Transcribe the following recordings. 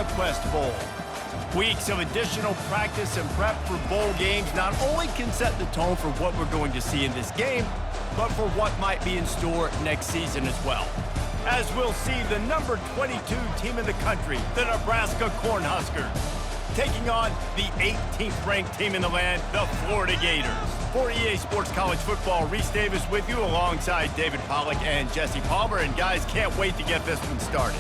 FlyQuest Bowl. Weeks of additional practice and prep for bowl games not only can set the tone for what we're going to see in this game, but for what might be in store next season as well. As we'll see the number 22 team in the country, the Nebraska Cornhuskers, taking on the 18th ranked team in the land, the Florida Gators. For EA Sports College Football, Reese Davis with you alongside David Pollack and Jesse Palmer. And guys, can't wait to get this one started.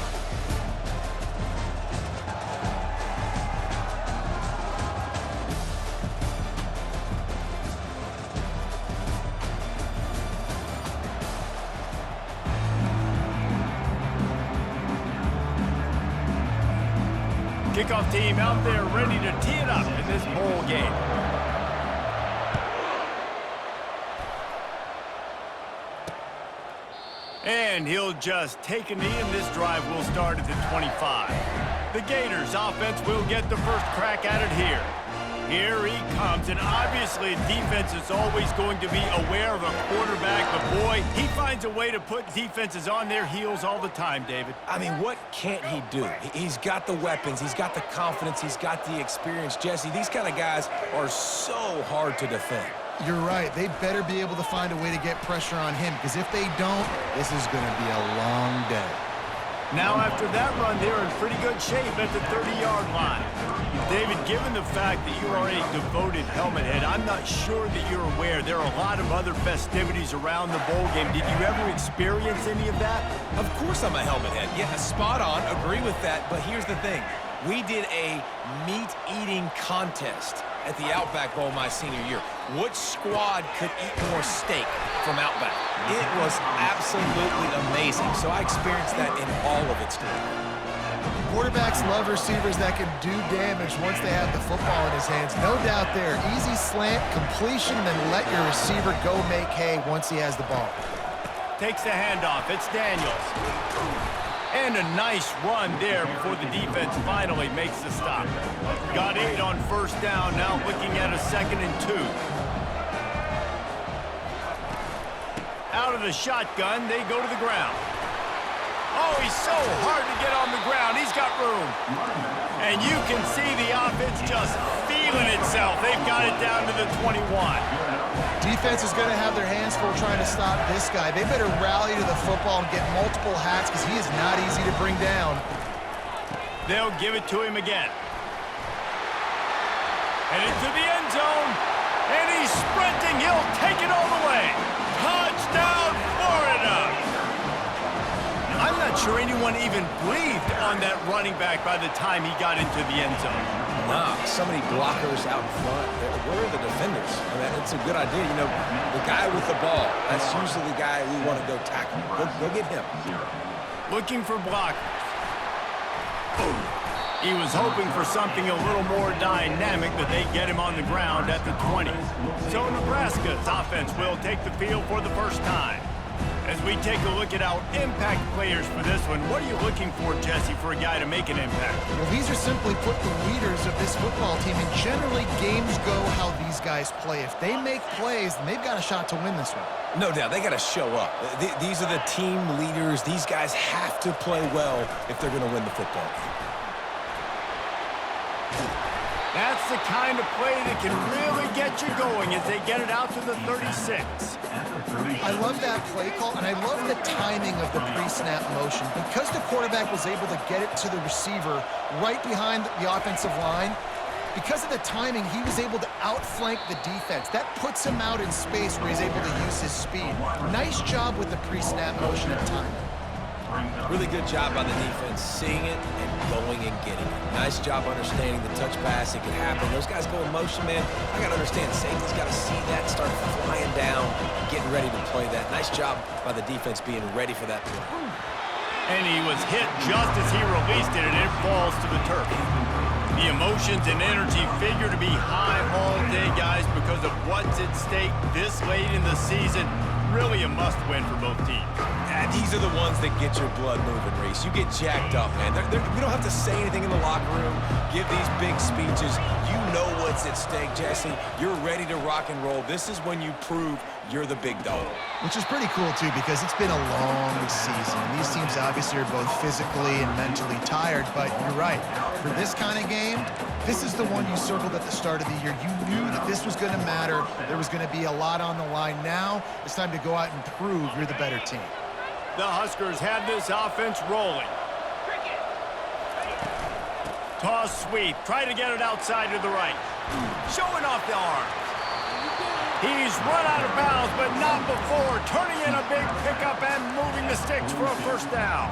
Kickoff team out there ready to tee it up in this bowl game. And he'll just take a knee, and this drive will start at the 25. The Gators offense will get the first crack at it here. Here he comes, and obviously defense is always going to be aware of a quarterback, but boy, he finds a way to put defenses on their heels all the time, David. I mean, what can't he do? He's got the weapons, he's got the confidence, he's got the experience. Jesse, these kind of guys are so hard to defend. You're right. They better be able to find a way to get pressure on him, because if they don't, this is going to be a long day. Now after that run, they're in pretty good shape at the 30-yard line. David, given the fact that you are a devoted helmet head, I'm not sure that you're aware there are a lot of other festivities around the bowl game. Did you ever experience any of that? Of course I'm a helmet head. Yeah, spot on. Agree with that. But here's the thing. We did a meat-eating contest at the Outback Bowl my senior year. Which squad could eat more steak from Outback? It was absolutely amazing. So I experienced that in all of its glory. Quarterbacks love receivers that can do damage once they have the football in his hands. No doubt there. Easy slant, completion, then let your receiver go make hay once he has the ball. Takes the handoff. It's Daniels. And a nice run there before the defense finally makes the stop. Got 8 on first down, now looking at a 2nd and 2. Out of the shotgun, they go to the ground. Oh, he's so hard to get on the ground. He's got room. And you can see the offense just feeling itself. They've got it down to the 21. Defense is going to have their hands full trying to stop this guy. They better rally to the football and get multiple hats, because he is not easy to bring down. They'll give it to him again. And into the end zone. And he's sprinting. He'll take it all the way. Touchdown, Florida! I'm not sure anyone even breathed on that running back by the time he got into the end zone. Nah, so many blockers out in front. Where are the defenders? I mean, it's a good idea. You know, the guy with the ball, that's usually the guy we want to go tackle. Go get him. Looking for blockers. He was hoping for something a little more dynamic, but they get him on the ground at the 20. So Nebraska's offense will take the field for the first time. As we take a look at our impact players for this one, what are you looking for, Jesse, for a guy to make an impact? Well, these are simply put the leaders of this football team, and generally games go how these guys play. If they make plays, then they've got a shot to win this one. No doubt, they got to show up. These are the team leaders. These guys have to play well if they're going to win the football game. That's the kind of play that can really get you going as they get it out to the 36. I love that play call, and I love the timing of the pre-snap motion. Because the quarterback was able to get it to the receiver right behind the offensive line, because of the timing, he was able to outflank the defense. That puts him out in space where he's able to use his speed. Nice job with the pre-snap motion and timing. Really good job by the defense, seeing it and going and getting it. Nice job understanding the touch pass. It can happen. Those guys go in motion, man. I got to understand, safety's got to see that, start flying down, getting ready to play that. Nice job by the defense being ready for that play. And he was hit just as he released it, and it falls to the turf. The emotions and energy figure to be high all day, guys, because of what's at stake this late in the season. Really a must-win for both teams. These are the ones that get your blood moving, Reese. You get jacked up, man. We don't have to say anything in the locker room, give these big speeches. You know what's at stake, Jesse. You're ready to rock and roll. This is when you prove you're the big dog. Which is pretty cool, too, because it's been a long season. And these teams obviously are both physically and mentally tired, but you're right. For this kind of game, this is the one you circled at the start of the year. You knew that this was going to matter. There was going to be a lot on the line. Now it's time to go out and prove you're the better team. The Huskers have this offense rolling. Toss sweep. Try to get it outside to the right. Showing off the arms. He's run out of bounds, but not before turning in a big pickup and moving the sticks for a first down.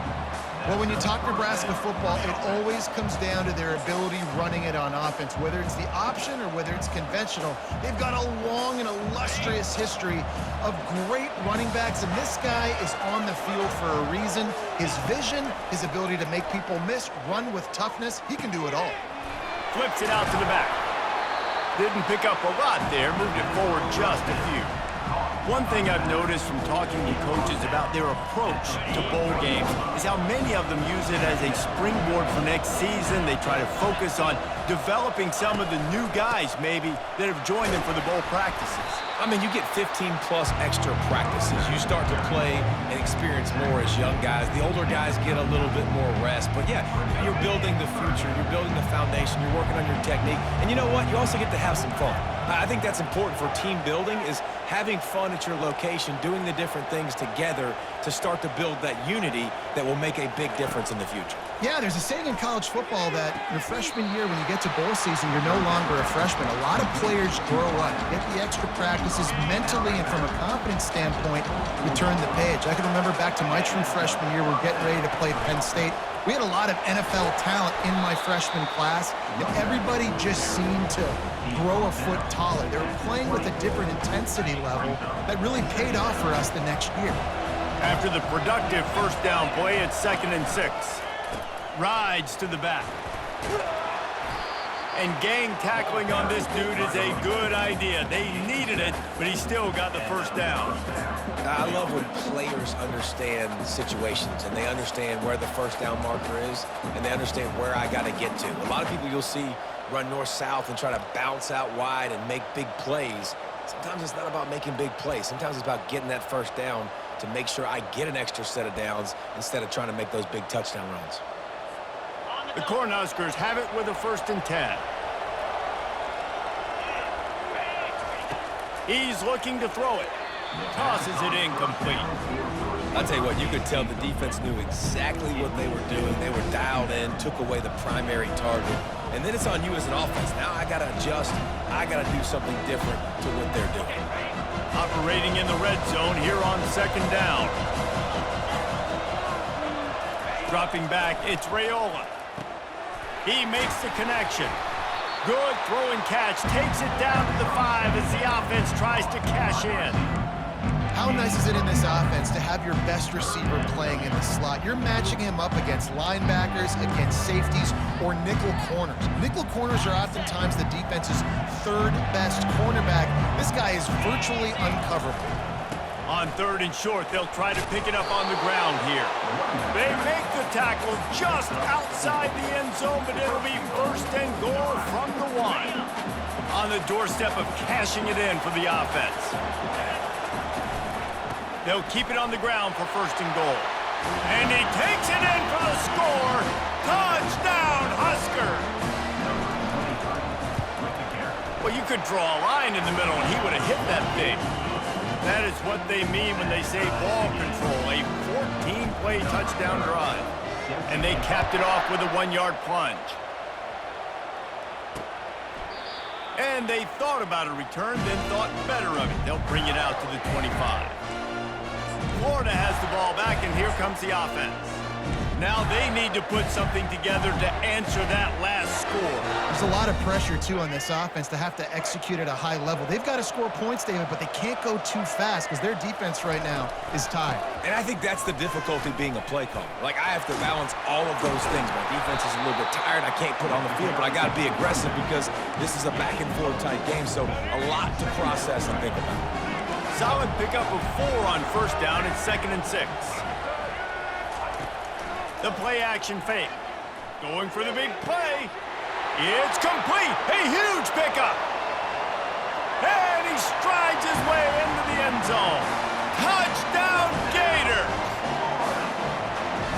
Well, when you talk Nebraska football, it always comes down to their ability running it on offense. Whether it's the option or whether it's conventional, they've got a long and illustrious history of great running backs, and this guy is on the field for a reason. His vision, his ability to make people miss, run with toughness, he can do it all. Flips it out to the back. Didn't pick up a lot there, moved it forward just a few. One thing I've noticed from talking to coaches about their approach to bowl games is how many of them use it as a springboard for next season. They try to focus on developing some of the new guys, maybe, that have joined them for the bowl practices. I mean, you get 15-plus extra practices. You start to play and experience more as young guys. The older guys get a little bit more rest. But, yeah, you're building the future. You're building the foundation. You're working on your technique. And you know what? You also get to have some fun. I think that's important for team building, is having fun at your location, doing the different things together to start to build that unity that will make a big difference in the future. Yeah, there's a saying in college football that your freshman year, when you get to bowl season, you're no longer a freshman. A lot of players grow up, get the extra practices mentally, and from a confidence standpoint, you turn the page. I can remember back to my true freshman year, we're getting ready to play Penn State. We had a lot of NFL talent in my freshman class, and everybody just seemed to grow a foot taller. They were playing with a different intensity level that really paid off for us the next year. After the productive first down play, it's 2nd and 6. Rides to the back. And gang tackling on this dude is a good idea. They needed it, but he still got the first down. I love when players understand situations and they understand where the first down marker is and they understand where I got to get to. A lot of people you'll see run north-south and try to bounce out wide and make big plays. Sometimes it's not about making big plays. Sometimes it's about getting that first down to make sure I get an extra set of downs instead of trying to make those big touchdown runs. The Cornhuskers have it with a 1st and 10. He's looking to throw it. Tosses it incomplete. I'll tell you what, you could tell the defense knew exactly what they were doing. They were dialed in, took away the primary target. And then it's on you as an offense. Now I got to adjust. I got to do something different to what they're doing. Operating in the red zone here on 2nd down. Dropping back, it's Raiola. He makes the connection. Good throw and catch. Takes it down to the 5 as the offense tries to cash in. How nice is it in this offense to have your best receiver playing in the slot? You're matching him up against linebackers, against safeties, or nickel corners. Nickel corners are oftentimes the defense's 3rd best cornerback. This guy is virtually uncoverable. On 3rd and short, they'll try to pick it up on the ground here. They make the tackle just outside the end zone, but it'll be 1st and goal from the 1. On the doorstep of cashing it in for the offense. They'll keep it on the ground for 1st and goal. And he takes it in for the score. Touchdown, Husker! Well, you could draw a line in the middle, and he would have hit that thing. That is what they mean when they say ball control, a 14-play touchdown drive. And they capped it off with a 1-yard plunge. And they thought about a return, then thought better of it. They'll bring it out to the 25. Florida has the ball back, and here comes the offense. Now they need to put something together to answer that last score. There's a lot of pressure, too, on this offense to have to execute at a high level. They've got to score points, David, but they can't go too fast because their defense right now is tied. And I think that's the difficulty being a play caller. Like, I have to balance all of those things. My defense is a little bit tired. I can't put on the field, but I got to be aggressive because this is a back-and-forth type game, so a lot to process and think about. Solid pickup of 4 on 1st down and 2nd and 6. The play action fake. Going for the big play. It's complete. A huge pickup. And he strides his way into the end zone. Touchdown, Gators!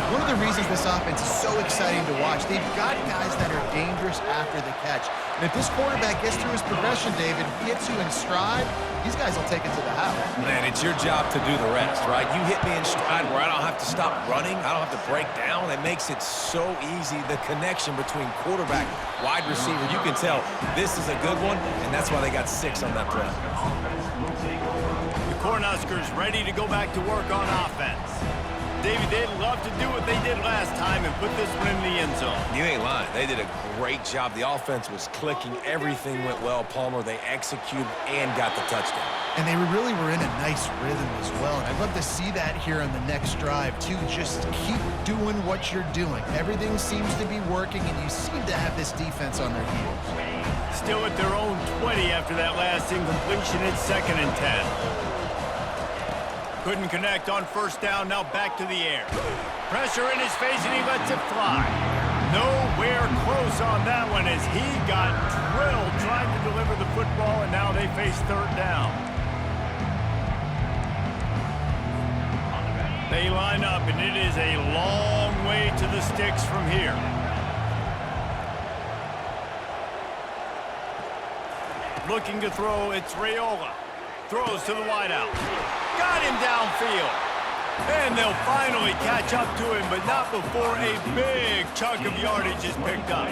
One of the reasons this offense is so exciting to watch, they've got guys that are dangerous after the catch. And if this quarterback gets through his progression, David, gets you in stride, these guys will take it to the house. Man, it's your job to do the rest, right? You hit me in stride where I don't have to stop running. I don't have to break down. It makes it so easy, the connection between quarterback, wide receiver. You can tell this is a good one, and that's why they got 6 on that play. The Cornhuskers ready to go back to work on offense. David, they'd love to do what they did last time and put this one in the end zone. You ain't lying. They did a great job. The offense was clicking. Everything went well, Palmer. They executed and got the touchdown. And they really were in a nice rhythm as well. And I'd love to see that here on the next drive, too. Just keep doing what you're doing. Everything seems to be working, and you seem to have this defense on their heels. Still at their own 20 after that last incompletion. It's 2nd and 10. Couldn't connect on first down, now back to the air. Pressure in his face, and he lets it fly. Nowhere close on that one as he got drilled trying to deliver the football, and now they face 3rd down. They line up, and it is a long way to the sticks from here. Looking to throw, it's Raiola. Throws to the wideout. Got him downfield. And they'll finally catch up to him, but not before a big chunk of yardage is picked up.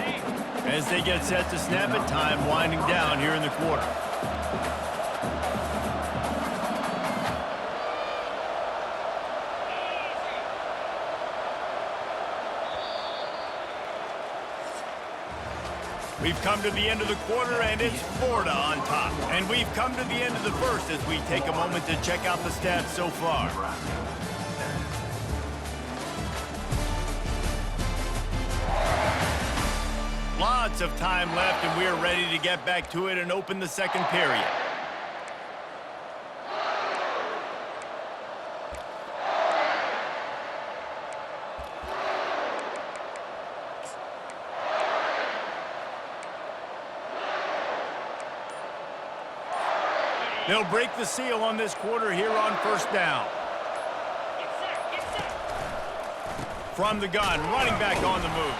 As they get set to snap it, time winding down here in the quarter. We've come to the end of the quarter, and it's Florida on top. And we've come to the end of the first as we take a moment to check out the stats so far. Lots of time left, and we are ready to get back to it and open the second period. They'll break the seal on this quarter here on first down. From the gun, running back on the move.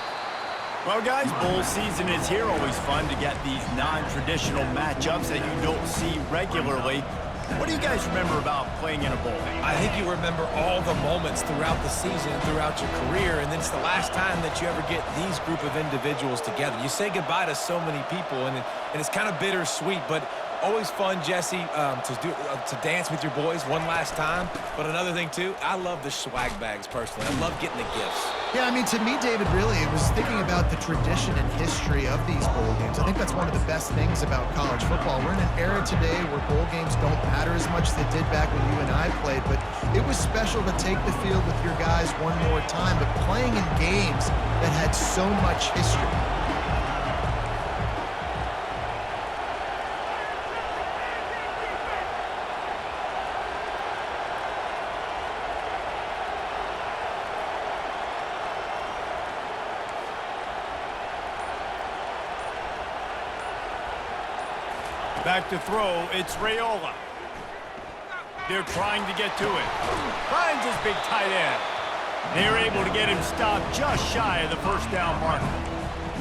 Well, guys, bowl season is here. Always fun to get these non-traditional matchups that you don't see regularly. What do you guys remember about playing in a bowl? I think you remember all the moments throughout the season, throughout your career, and then it's the last time that you ever get these group of individuals together. You say goodbye to so many people, and it's kind of bittersweet, but always fun, Jesse, to dance with your boys one last time. But another thing, too, I love the swag bags, personally. I love getting the gifts. Yeah, I mean, to me, David, really, it was thinking about the tradition and history of these bowl games. I think that's one of the best things about college football. We're in an era today where bowl games don't matter as much as they did back when you and I played, but it was special to take the field with your guys one more time, but playing in games that had so much history. Back to throw, it's Raiola. They're trying to get to it. Finds his big tight end. They're able to get him stopped just shy of the first down marker.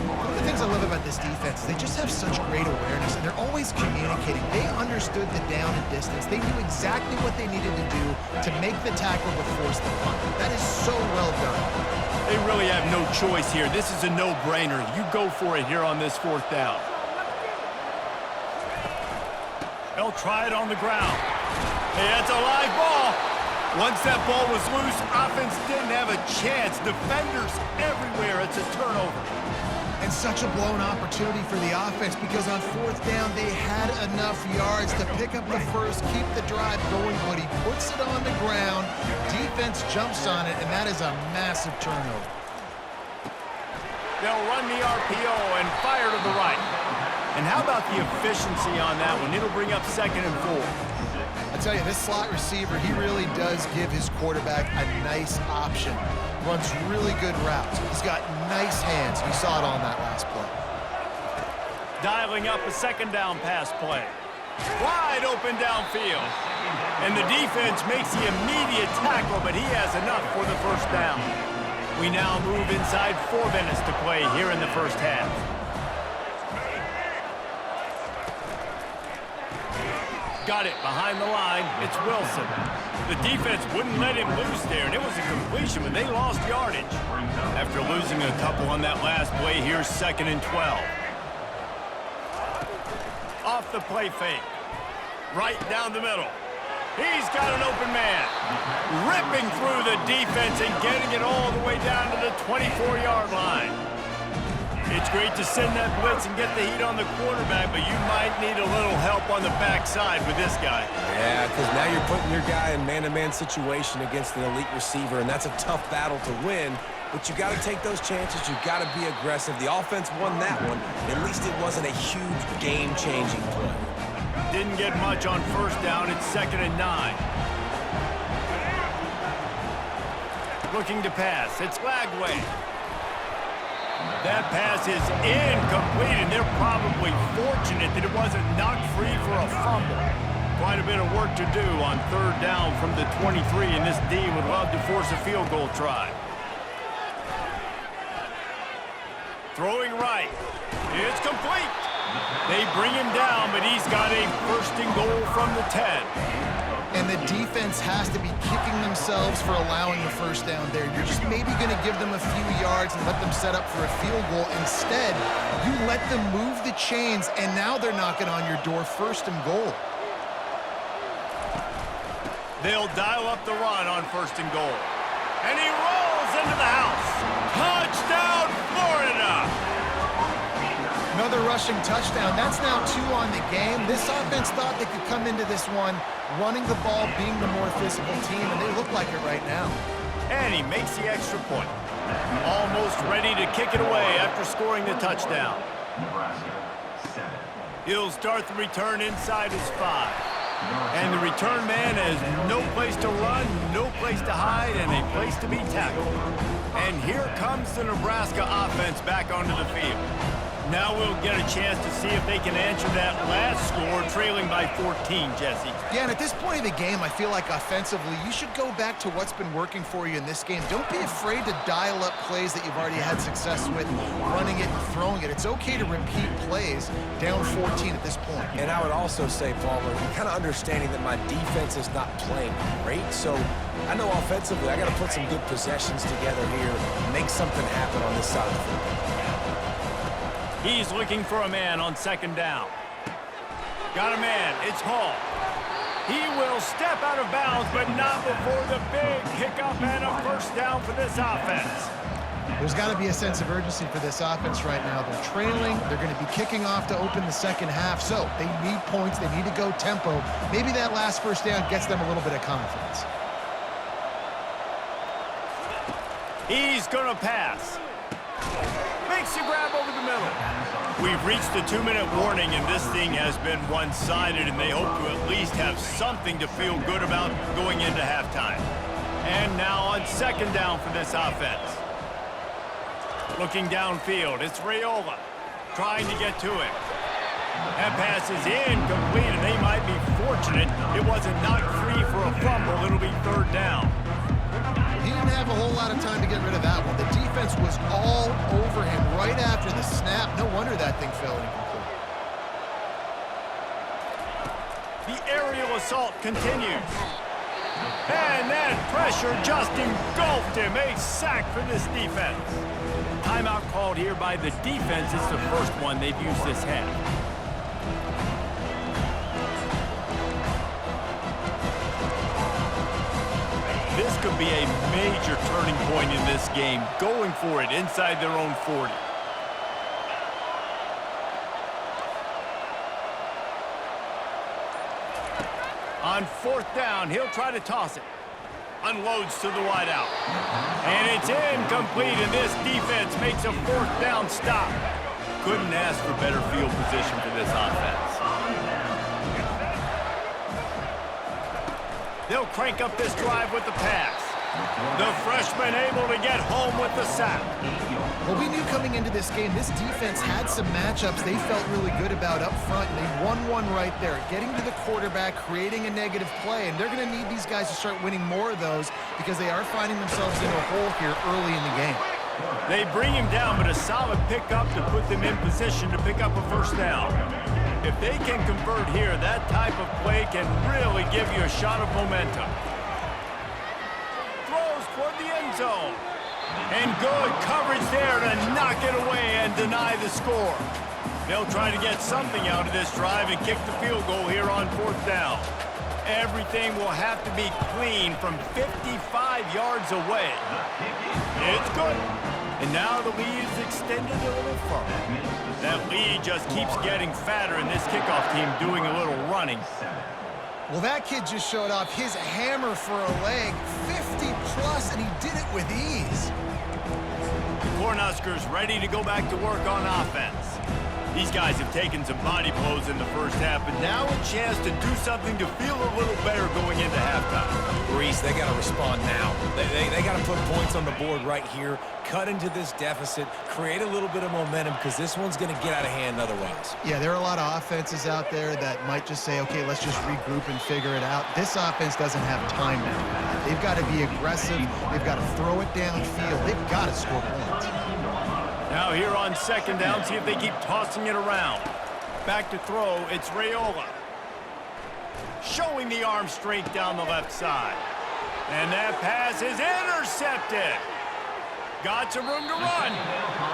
One of the things I love about this defense is they just have such great awareness, and they're always communicating. They understood the down and distance. They knew exactly what they needed to do to make the tackle to force the punt. That is so well done. They really have no choice here. This is a no-brainer. You go for it here on this 4th down. They'll try it on the ground. Hey, that's a live ball. Once that ball was loose, offense didn't have a chance. Defenders everywhere. It's a turnover. And such a blown opportunity for the offense because on 4th down, they had enough yards to pick up the first, keep the drive going, but he puts it on the ground. Defense jumps on it, and that is a massive turnover. They'll run the RPO and fire to the right. And how about the efficiency on that one? It'll bring up 2nd and 4. I tell you, this slot receiver, he really does give his quarterback a nice option. Runs really good routes. He's got nice hands. We saw it on that last play. Dialing up a 2nd down pass play. Wide open downfield. And the defense makes the immediate tackle, but he has enough for the first down. We now move inside 4 minutes to play here in the first half. Got it behind the line. It's Wilson. The defense wouldn't let him loose there, and it was a completion, but they lost yardage. After losing a couple on that last play, here's 2nd and 12. Off the play fake. Right down the middle. He's got an open man. Ripping through the defense and getting it all the way down to the 24-yard line. It's great to send that blitz and get the heat on the quarterback, but you might need a little help on the backside with this guy. Yeah, because now you're putting your guy in man-to-man situation against an elite receiver, and that's a tough battle to win. But you got to take those chances. You got to be aggressive. The offense won that one. At least it wasn't a huge game-changing play. Didn't get much on first down. It's 2nd and 9. Looking to pass. It's Lagway. That pass is incomplete, and they're probably fortunate that it wasn't knocked free for a fumble. Quite a bit of work to do on 3rd down from the 23, and this D would love to force a field goal try. Throwing right. It's complete. They bring him down, but he's got a 1st and goal from the 10. And the defense has to be kicking themselves for allowing the first down there. You're just maybe going to give them a few yards and let them set up for a field goal. Instead, you let them move the chains, and now they're knocking on your door, 1st and goal. They'll dial up the run on 1st and goal. And he rolls into the house. Touchdown, Florida! Another rushing touchdown. That's now 2 on the game. This offense thought they could come into this one running the ball, being the more physical team, and they look like it right now. And he makes the extra point. Almost ready to kick it away after scoring the touchdown. He'll start the return inside his 5. And the return man has no place to run, no place to hide, and a place to be tackled. And here comes the Nebraska offense back onto the field. Now we'll get a chance to see if they can answer that last score, trailing by 14, Jesse. Yeah, and at this point of the game, I feel like offensively, you should go back to what's been working for you in this game. Don't be afraid to dial up plays that you've already had success with, running it and throwing it. It's okay to repeat plays down 14 at this point. And I would also say, Palmer, kind of understanding that my defense is not playing great, so I know offensively I got to put some good possessions together here, make something happen on this side of the football. He's looking for a man on 2nd down. Got a man. It's Hall. He will step out of bounds, but not before the big kickoff and a 1st down for this offense. There's got to be a sense of urgency for this offense right now. They're trailing. They're going to be kicking off to open the 2nd half, so they need points. They need to go tempo. Maybe that last 1st down gets them a little bit of confidence. He's going to pass. Makes the grab over the middle. We've reached the 2-minute warning, and this thing has been one-sided, and they hope to at least have something to feel good about going into halftime. And now on 2nd down for this offense. Looking downfield, it's Raiola trying to get to it. That pass is incomplete, and they might be fortunate it wasn't knocked free for a fumble. It'll be 3rd down. He didn't have a whole lot of time to get rid of that one. The defense was all over him right after the snap. No wonder that thing fell incomplete. The aerial assault continues. And that pressure just engulfed him. A sack for this defense. Timeout called here by the defense. It's the first one they've used this half. This could be a major turning point in this game, going for it inside their own 40. On 4th down, he'll try to toss it. Unloads to the wideout. And it's incomplete, and this defense makes a 4th down stop. Couldn't ask for better field position for this offense. They'll crank up this drive with the pass. The freshman able to get home with the sack. Well, we knew coming into this game, this defense had some matchups they felt really good about up front, and they won one right there, getting to the quarterback, creating a negative play, and they're going to need these guys to start winning more of those because they are finding themselves in a hole here early in the game. They bring him down, but a solid pickup to put them in position to pick up a first down. If they can convert here, that type of play can really give you a shot of momentum. Throws toward the end zone. And good coverage there to knock it away and deny the score. They'll try to get something out of this drive and kick the field goal here on fourth down. Everything will have to be clean from 55 yards away. It's good. And now the lead is extended a little further. That lead just keeps getting fatter, and this kickoff team doing a little running. Well, that kid just showed off his hammer for a leg, 50-plus, and he did it with ease. The Cornhuskers ready to go back to work on offense. These guys have taken some body blows in the first half, but now a chance to do something to feel a little better going into halftime. Reese, they got to respond now. They got to put points on the board right here, cut into this deficit, create a little bit of momentum, because this one's going to get out of hand otherwise. Yeah, there are a lot of offenses out there that might just say, okay, let's just regroup and figure it out. This offense doesn't have time now. They've got to be aggressive. They've got to throw it downfield. They've got to score points. Now here on second down, see if they keep tossing it around. Back to throw, it's Raiola. Showing the arm strength down the left side. And that pass is intercepted. Got some room to run.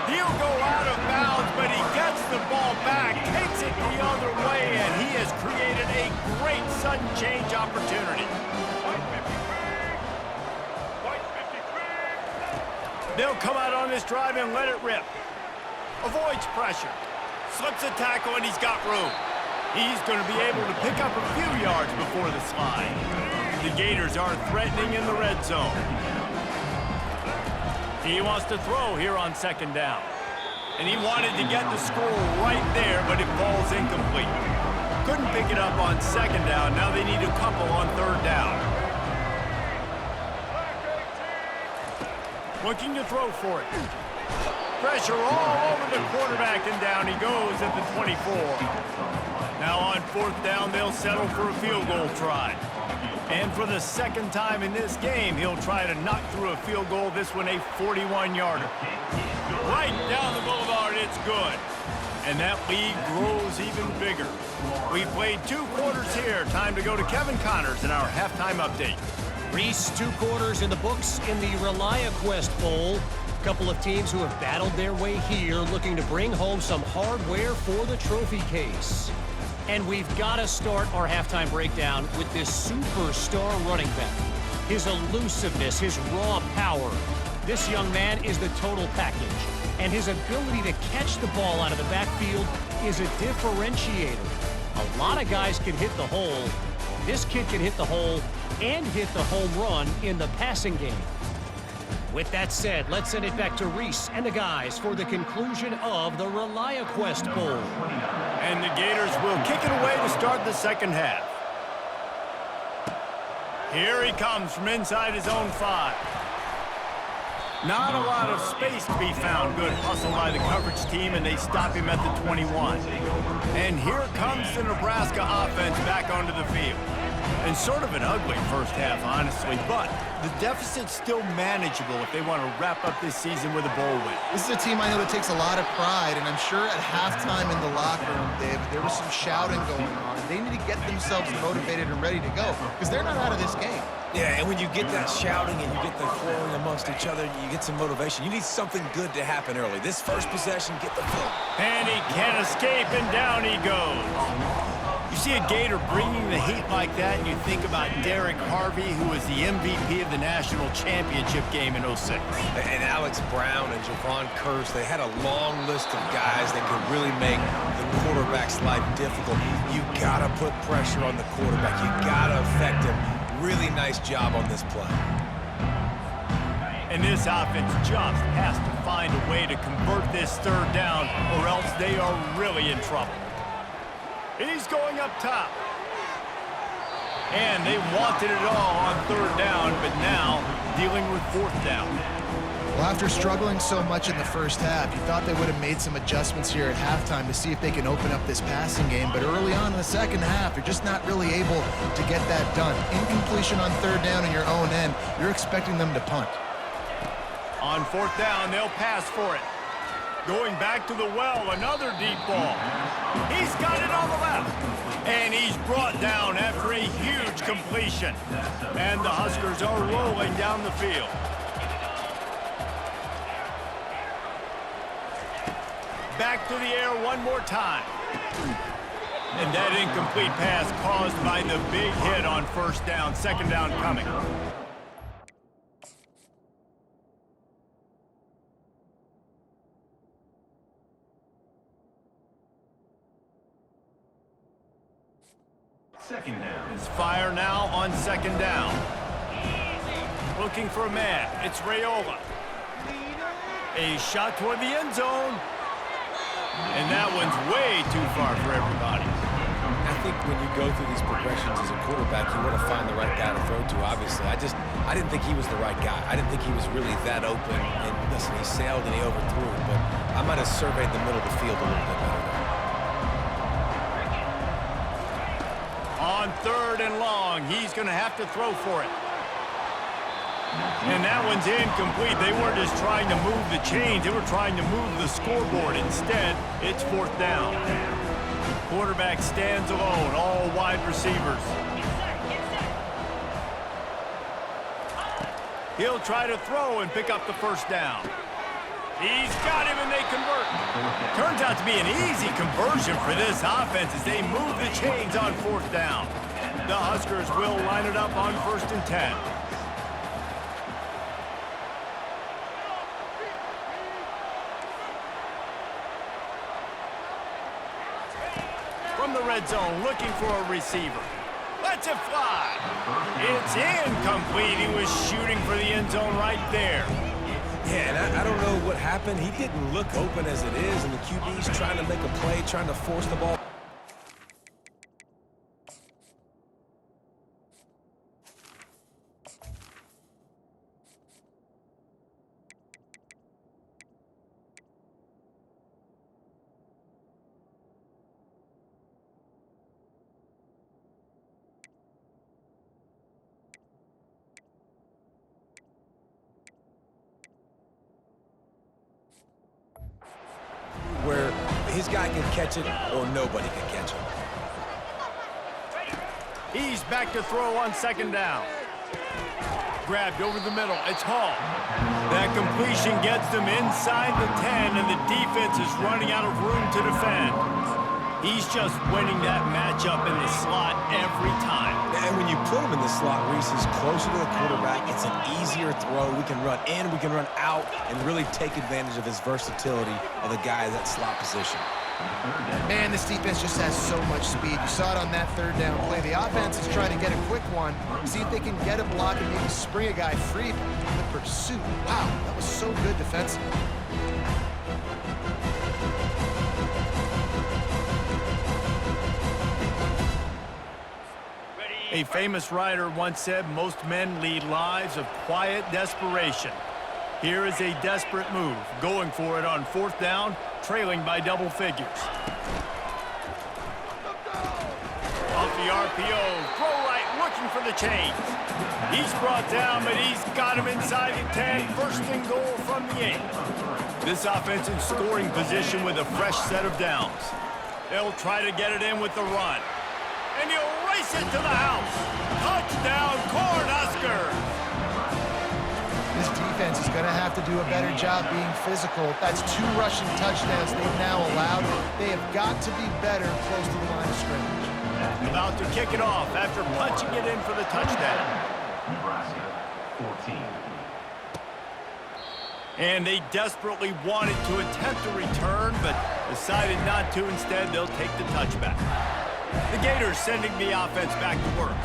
He'll go out of bounds, but he gets the ball back, takes it the other way, and he has created a great sudden change opportunity. They'll come out on this drive and let it rip. Avoids pressure. Slips a tackle, and he's got room. He's going to be able to pick up a few yards before the slide. The Gators are threatening in the red zone. He wants to throw here on second down. And he wanted to get the score right there, but it falls incomplete. Couldn't pick it up on second down. Now they need a couple on third down. Looking to throw for it. Pressure all over the quarterback, and down he goes at the 24. Now on fourth down, they'll settle for a field goal try. And for the second time in this game, he'll try to knock through a field goal, this one a 41-yarder. Right down the boulevard, it's good. And that lead grows even bigger. We've played 2 quarters here. Time to go to Kevin Connors in our halftime update. Reese, 2 quarters in the books in the ReliaQuest Bowl. A couple of teams who have battled their way here, looking to bring home some hardware for the trophy case. And we've got to start our halftime breakdown with this superstar running back. His elusiveness, his raw power. This young man is the total package. And his ability to catch the ball out of the backfield is a differentiator. A lot of guys can hit the hole. This kid can hit the hole and hit the home run in the passing game. With that said, let's send it back to Reese and the guys for the conclusion of the ReliaQuest Bowl. And the Gators will kick it away to start the second half. Here he comes from inside his own 5. Not a lot of space to be found. Good hustle by the coverage team, and they stop him at the 21. And here comes the Nebraska offense back onto the field. And sort of an ugly first half, honestly, but the deficit's still manageable if they want to wrap up this season with a bowl win. This is a team I know that takes a lot of pride, and I'm sure at halftime in the locker room, Dave, there was some shouting going on. They need to get themselves motivated and ready to go because they're not out of this game. Yeah, and when you get that shouting and you get the quarreling amongst each other, you get some motivation. You need something good to happen early. This first possession, get the foot. And he can't escape, and down he goes. You see a Gator bringing the heat like that, and you think about Derek Harvey, who was the MVP of the national championship game in 06. And Alex Brown and Javon Curse, they had a long list of guys that could really make the quarterback's life difficult. You got to put pressure on the quarterback. You got to affect him. Really nice job on this play. And this offense just has to find a way to convert this third down, or else they are really in trouble. He's going up top. And they wanted it all on third down, but now dealing with fourth down. Well, after struggling so much in the first half, you thought they would have made some adjustments here at halftime to see if they can open up this passing game. But early on in the second half, you're just not really able to get that done. Incompletion on third down in your own end, you're expecting them to punt. On fourth down, they'll pass for it. Going back to the well, another deep ball. He's got it on the left. And he's brought down after a huge completion. And the Huskers are rolling down the field. Back to the air one more time. And that incomplete pass caused by the big hit on first down. Second down coming. Second down. It's fire now on second down. Looking for a man. It's Raiola. A shot toward the end zone. And that one's way too far for everybody. I think when you go through these progressions as a quarterback, you want to find the right guy to throw to, obviously. I didn't think he was the right guy. I didn't think he was really that open. And listen, he sailed and he overthrew it, but I might have surveyed the middle of the field a little bit better there. On third and long, he's going to have to throw for it. And that one's incomplete. They weren't just trying to move the chains. They were trying to move the scoreboard. Instead, it's fourth down. Quarterback stands alone, all wide receivers. He'll try to throw and pick up the first down. He's got him, and they convert. Turns out to be an easy conversion for this offense as they move the chains on fourth down. The Huskers will line it up on 1st and 10. From the red zone, looking for a receiver. Lets it fly. It's incomplete. He was shooting for the end zone right there. Yeah, and I don't know what happened. He didn't look open as it is, and the QB's trying to make a play, trying to force the ball. Where his guy can catch it or nobody can catch it. He's back to throw on second down. Grabbed over the middle. It's Hall. That completion gets them inside the 10, and the defense is running out of room to defend. He's just winning that matchup in the slot every time. And when you put him in the slot, Reese is closer to the quarterback. It's an easier throw. We can run in, we can run out, and really take advantage of his versatility of the guy in that slot position. Man, this defense just has so much speed. You saw it on that third down play. The offense is trying to get a quick one, see if they can get a block and maybe spring a guy free. The pursuit, wow, that was so good defensively. A famous writer once said, most men lead lives of quiet desperation. Here is a desperate move, going for it on fourth down, trailing by double figures. Off the RPO, throw right, looking for the chains. He's brought down, but he's got him inside the 10, first and goal from the 8. This offense in scoring position with a fresh set of downs. They'll try to get it in with the run. And he'll race it to the house. Touchdown, Cornhuskers! This defense is going to have to do a better job being physical. That's 2 rushing touchdowns they've now allowed. They have got to be better close to the line of scrimmage. About to kick it off after punching it in for the touchdown. Nebraska, 14. And they desperately wanted to attempt a return, but decided not to. Instead, they'll take the touchback. The Gators sending the offense back to work.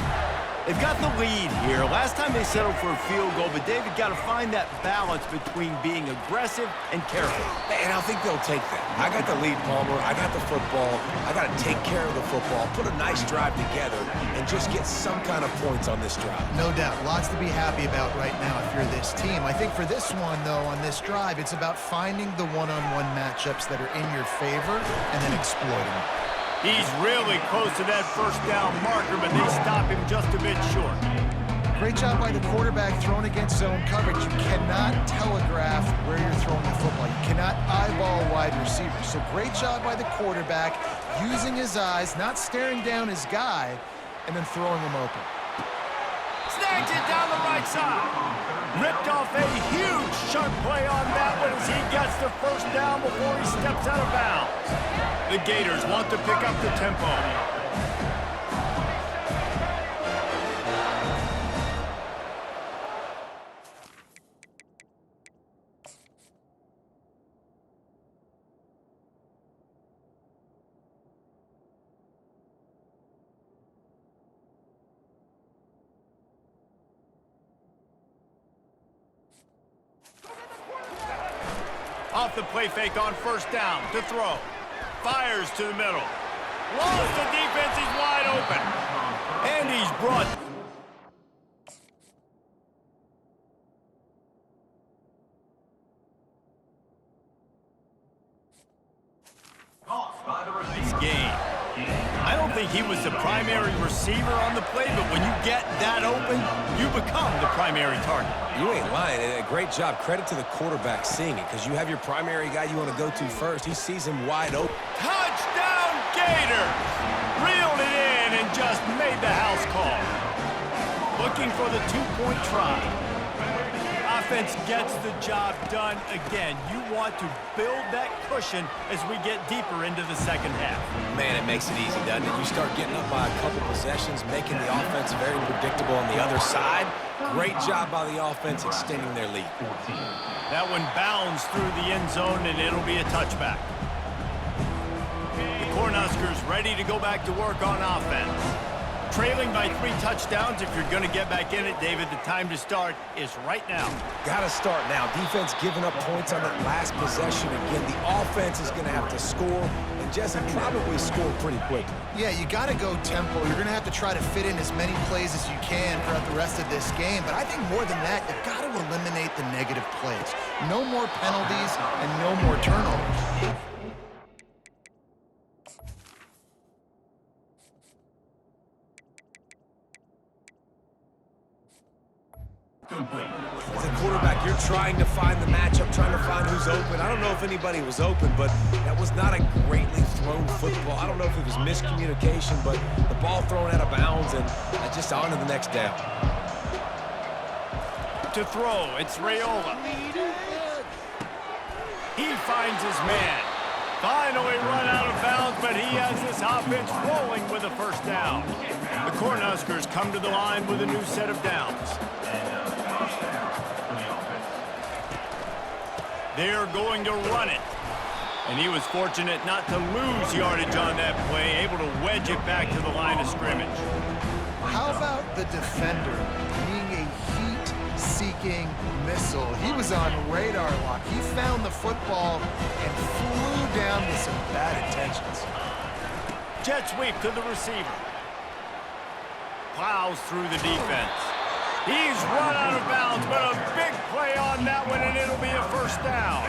They've got the lead here. Last time they settled for a field goal, but David got to find that balance between being aggressive and careful. And I think they'll take that. I got the lead, Palmer. I got the football. I got to take care of the football, put a nice drive together, and just get some kind of points on this drive. No doubt. Lots to be happy about right now if you're this team. I think for this one, though, on this drive, it's about finding the one-on-one matchups that are in your favor and then exploiting them. He's really close to that first down marker, but they stop him just a bit short. Great job by the quarterback thrown against zone coverage. You cannot telegraph where you're throwing the football. You cannot eyeball wide receivers. So great job by the quarterback using his eyes, not staring down his guy, and then throwing him open. Snags it down the right side. Ripped off a huge chunk play on that one as he gets the first down before he steps out of bounds. The Gators want to pick up the tempo. Off the play fake on first down to throw. Fires to the middle. Lost the defense, he's wide open. And he's brought. Nice game. I don't think he was the primary receiver on the play, but when you get that open, you become the primary target. You ain't lying. And a great job. Credit to the quarterback seeing it, because you have your primary guy you want to go to first. He sees him wide open. Touchdown, Gators! Reeled it in and just made the house call. Looking for the two-point try. Offense gets the job done again. You want to build that cushion as we get deeper into the second half. Man, it makes it easy, doesn't it? You start getting up by a couple possessions, making the offense very predictable on the other side. Great job by the offense extending their lead. That one bounds through the end zone, and it'll be a touchback. The Cornhuskers ready to go back to work on offense. Trailing by 3 touchdowns. If you're going to get back in it, David, the time to start is right now. Got to start now. Defense giving up points on that last possession. Again, the offense is going to have to score, and Jesse probably score pretty quickly. Yeah, you got to go tempo. You're going to have to try to fit in as many plays as you can throughout the rest of this game. But I think more than that, you've got to eliminate the negative plays. No more penalties and no more turnovers. As a quarterback, you're trying to find the matchup, trying to find who's open. I don't know if anybody was open, but that was not a greatly thrown football. I don't know if it was miscommunication, but the ball thrown out of bounds and just on to the next down. To throw, it's Raiola. He finds his man. Finally run out of bounds, but he has this offense rolling with a first down. The Cornhuskers come to the line with a new set of downs. They're going to run it. And he was fortunate not to lose yardage on that play, able to wedge it back to the line of scrimmage. How about the defender being a heat-seeking missile? He was on radar lock. He found the football and flew down with some bad intentions. Jet sweep to the receiver. Plows through the defense. He's run out of bounds, but a big play on that one, and it'll be a first down.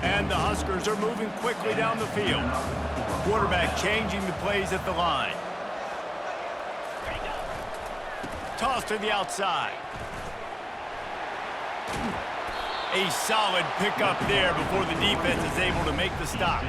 And the Huskers are moving quickly down the field. Quarterback changing the plays at the line. Toss to the outside. A solid pickup there before the defense is able to make the stop.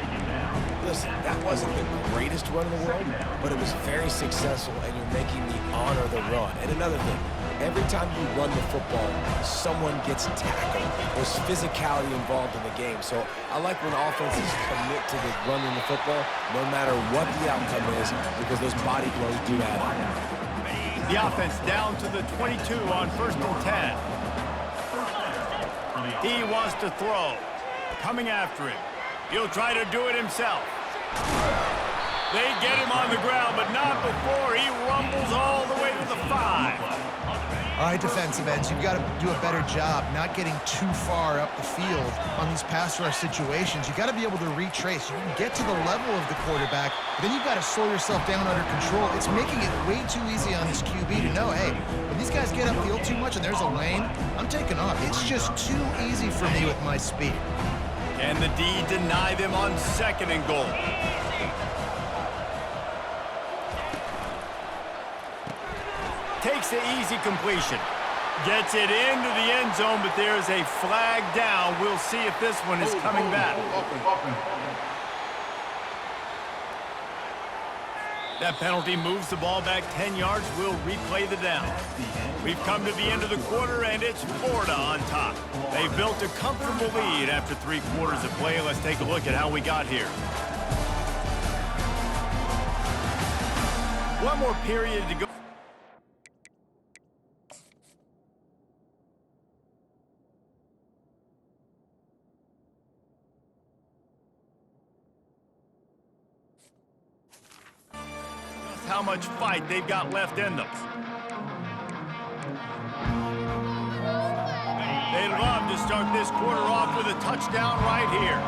Listen, that wasn't the greatest run in the world, but it was very successful, and you're making me honor the run. And another thing, every time you run the football, someone gets tackled. There's physicality involved in the game. So I like when offenses commit to the running the football, no matter what the outcome is, because those body blows do add up. The offense down to the 22 on 1st and 10. He wants to throw. Coming after him. He'll try to do it himself. They get him on the ground, but not before he rumbles all the way to the 5. All right, defensive ends, you've got to do a better job not getting too far up the field on these pass rush situations. You've got to be able to retrace. You can get to the level of the quarterback, but then you've got to slow yourself down under control. It's making it way too easy on this QB to know, hey, when these guys get upfield too much and there's a lane, I'm taking off. It's just too easy for me with my speed. Can the D deny them on 2nd and goal? Takes the easy completion. Gets it into the end zone, but there's a flag down. We'll see if this one is coming back. That penalty moves the ball back 10 yards. We'll replay the down. We've come to the end of the quarter, and it's Florida on top. They've built a comfortable lead after 3 quarters of play. Let's take a look at how we got here. One more period to go. How much fight they've got left in them. They love to start this quarter off with a touchdown right here.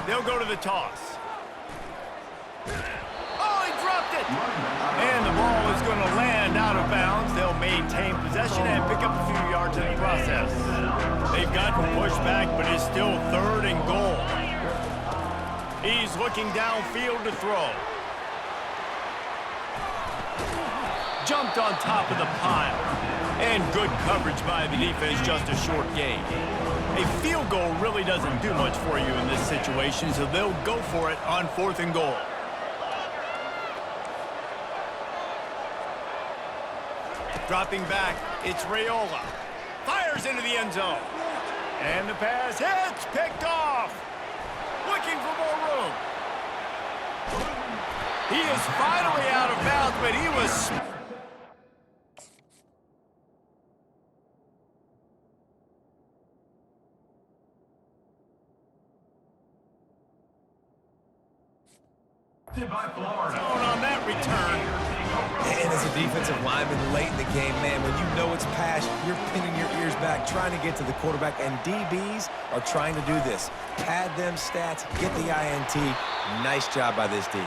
They'll go to the toss. Oh, he dropped it! And the ball is going to land out of bounds. They'll maintain possession and pick up a few yards in the process. They've gotten pushed back, but it's still 3rd and goal. He's looking downfield to throw. Jumped on top of the pile. And good coverage by the defense, just a short gain. A field goal really doesn't do much for you in this situation, so they'll go for it on 4th and goal. Dropping back, it's Raiola. Fires into the end zone. And the pass hits, picked off. Looking for more room. He is finally out of bounds, but he was... By Florida. on that return. And as a defensive lineman late in the game, man, when you know it's pass, you're pinning your ears back, trying to get to the quarterback, and DBs are trying to do this. Pad them stats, get the INT. Nice job by this D.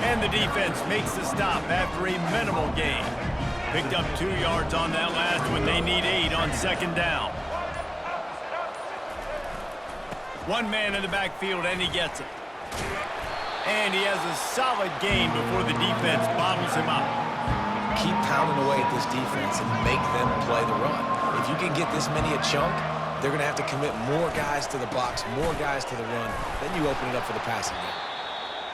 And the defense makes the stop after a minimal gain. Picked up 2 yards on that last one. They need 8 on 2nd down. One man in the backfield, and he gets it. And he has a solid gain before the defense bottles him up. Keep pounding away at this defense and make them play the run. If you can get this many a chunk, they're going to have to commit more guys to the box, more guys to the run. Then you open it up for the passing game.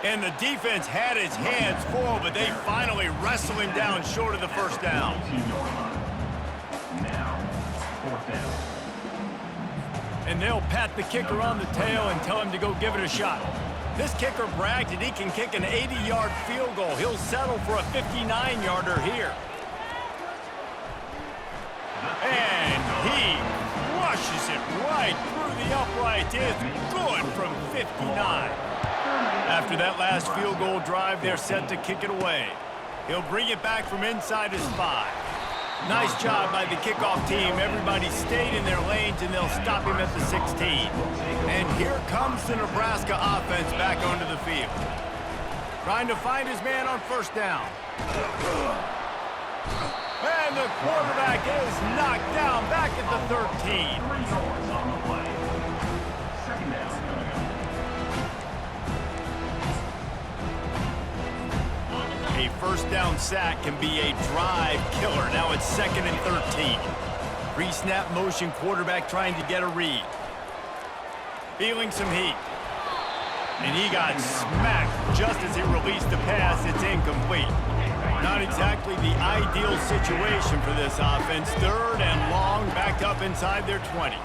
And the defense had his hands full, but they finally wrestle him down short of the 1st down. Now, 4th down. And they'll pat the kicker on the tail and tell him to go give it a shot. This kicker bragged that he can kick an 80-yard field goal. He'll settle for a 59-yarder here. And he crushes it right through the uprights. It's good from 59. After that last field goal drive, they're set to kick it away. He'll bring it back from inside his 5. Nice job by the kickoff team. Everybody stayed in their lanes, and they'll stop him at the 16. And here comes the Nebraska offense back onto the field. Trying to find his man on 1st down. And the quarterback is knocked down back at the 13. 3 yards on the play. 2nd down coming up. A 1st down sack can be a drive killer. Now it's 2nd and 13. Pre-snap motion quarterback trying to get a read. Feeling some heat. And he got smacked just as he released the pass. It's incomplete. Not exactly the ideal situation for this offense. 3rd and long, backed up inside their 20.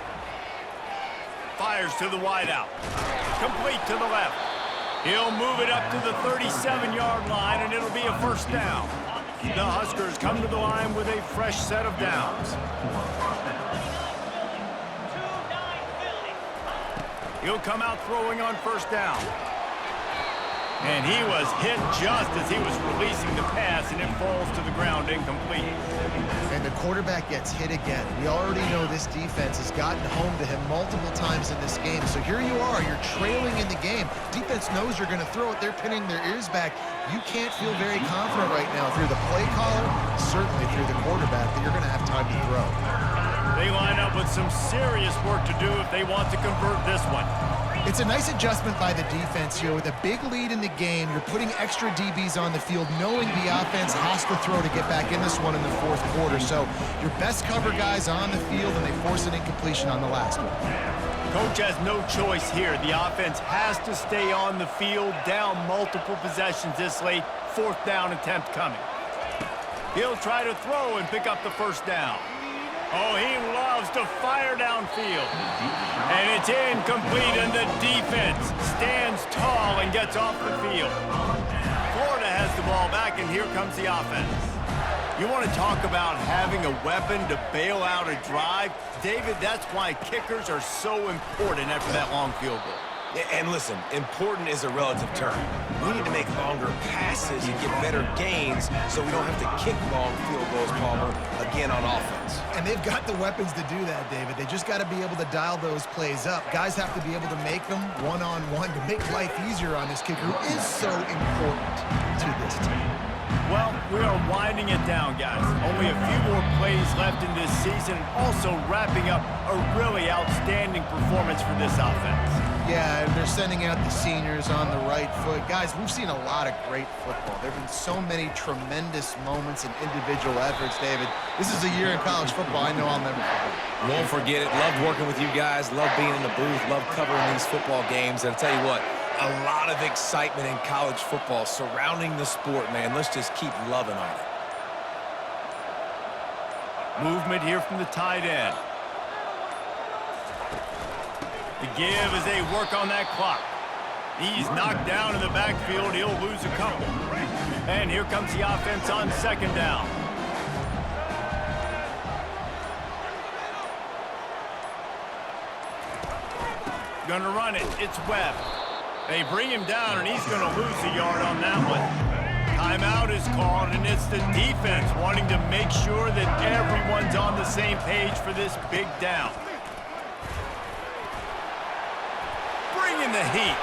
Fires to the wideout. Complete to the left. He'll move it up to the 37-yard line, and it'll be a 1st down. The Huskers come to the line with a fresh set of downs. He'll come out throwing on 1st down. And he was hit just as he was releasing the pass, and it falls to the ground incomplete. And the quarterback gets hit again. We already know this defense has gotten home to him multiple times in this game. So here you are, you're trailing in the game. Defense knows you're going to throw it. They're pinning their ears back. You can't feel very confident right now through the play caller, certainly through the quarterback, that you're going to have time to throw. They line up with some serious work to do if they want to convert this one. It's a nice adjustment by the defense here. With a big lead in the game, you're putting extra DBs on the field, knowing the offense has to throw to get back in this one in the fourth quarter. So your best cover guys on the field, and they force an incompletion on the last one. Coach has no choice here. The offense has to stay on the field, down multiple possessions this late. Fourth down attempt coming. He'll try to throw and pick up the first down. Oh, he loves to fire downfield. And it's incomplete, and the defense stands tall and gets off the field. Florida has the ball back, and here comes the offense. You want to talk about having a weapon to bail out a drive? David, that's why kickers are so important after that long field goal. And listen, important is a relative term. We need to make longer passes and get better gains so we don't have to kick long field goals, Palmer, again on offense. And they've got the weapons to do that, David. They just got to be able to dial those plays up. Guys have to be able to make them one-on-one to make life easier on this kicker, who is so important to this team. Well, we are winding it down, guys. Only a few more plays left in this season, also wrapping up a really outstanding performance for this offense. Yeah, and they're sending out the seniors on the right foot. Guys, we've seen a lot of great football. There have been so many tremendous moments and individual efforts, David. This is a year in college football I know I'll never forget. Won't forget it. Loved working with you guys. Loved being in the booth. Loved covering these football games. And I'll tell you what, a lot of excitement in college football surrounding the sport, man. Let's just keep loving on it. Movement here from the tight end. The give as they work on that clock. He's knocked down in the backfield. He'll lose a couple. And here comes the offense on second down. Gonna run it. It's Webb. They bring him down, and he's gonna lose a yard on that one. Timeout is called, and it's the defense wanting to make sure that everyone's on the same page for this big down. Bringing the heat.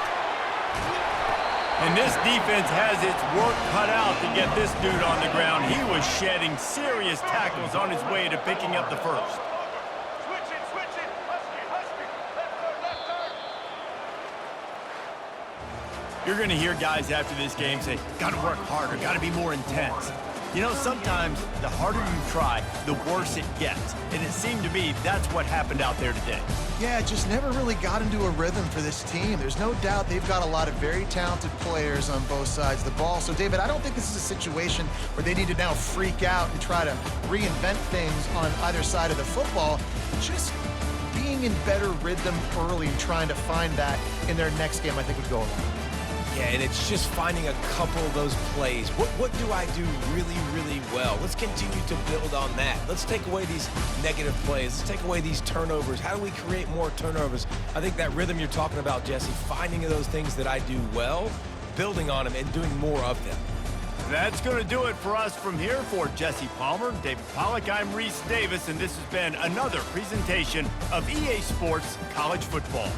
And this defense has its work cut out to get this dude on the ground. He was shedding serious tackles on his way to picking up the first. You're going to hear guys after this game say, got to work harder, got to be more intense. You know, sometimes the harder you try, the worse it gets. And it seemed to me that's what happened out there today. Yeah, it just never really got into a rhythm for this team. There's no doubt they've got a lot of very talented players on both sides of the ball. So, David, I don't think this is a situation where they need to now freak out and try to reinvent things on either side of the football. Just being in better rhythm early and trying to find that in their next game, I think would go a long way. Yeah, and it's just finding a couple of those plays. What do I do really, really well? Let's continue to build on that. Let's take away these negative plays. Let's take away these turnovers. How do we create more turnovers? I think that rhythm you're talking about, Jesse, finding those things that I do well, building on them, and doing more of them. That's going to do it for us from here. For Jesse Palmer, David Pollack, I'm Reese Davis, and this has been another presentation of EA Sports College Football.